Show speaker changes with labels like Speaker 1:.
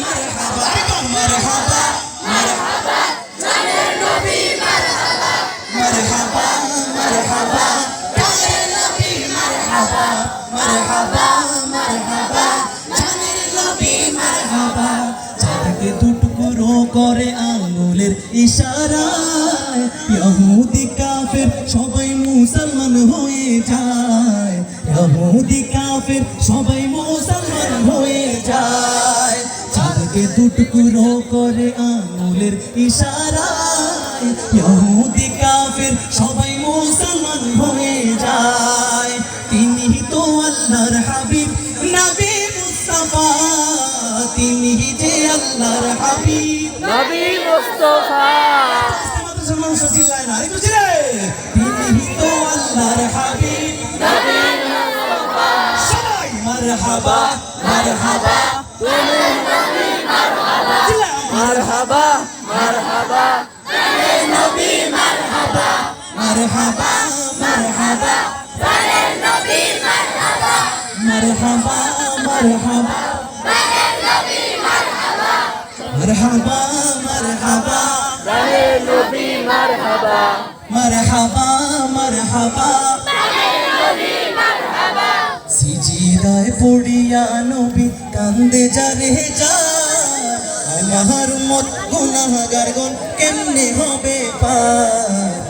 Speaker 1: মারহাবা মারহাবা জানের নবী মারহাবা মারহাবা মারহাবা জানের নবী মারহাবা মারহাবা মারহাবা জানের নবী মারহাবা চাঁদকে দুটুকরো করে আঙ্গুলের ইশারায় ইহুদি কাফের সবাই মুসলমান হয়ে যায় ইহুদি কাফের সবাই মুসলমান হয়ে যায় চাঁদকে দুটুকরো করে আঙ্গুলের ইশারায় ইহুদি কাফের সবাই মুসলমান হয়ে যায় তিনি তো আল্লাহর হাবিব নবী মুস্তাফা তিনি যে আল্লাহর হাবিব
Speaker 2: নবী মুস্তাফা
Speaker 1: মুসলমান চিল্লায় না আরেকটু চিল্লে তিনি তো আল্লাহর হাবিব
Speaker 2: নবী মুস্তাফা
Speaker 1: সবাই মারহাবা মারহাবা
Speaker 2: তুমি নবী মারহাবা মারহাবা মারহাবা জানের নবী মারহাবা
Speaker 1: মারহাবা মারহাবা
Speaker 2: জানের নবী মারহাবা
Speaker 1: মারহাবা মারহাবা
Speaker 2: জানের নবী মারহাবা
Speaker 1: মারহাবা মারহাবা
Speaker 2: জানের নবী মারহাবা
Speaker 1: মারহাবা মারহাবা
Speaker 2: জানের নবী মারহাবা
Speaker 1: সিজদায় পড়িয়া নবী কান্দে যারে যায় আমার মত গুনাহগার গণ কেমনে হবে পার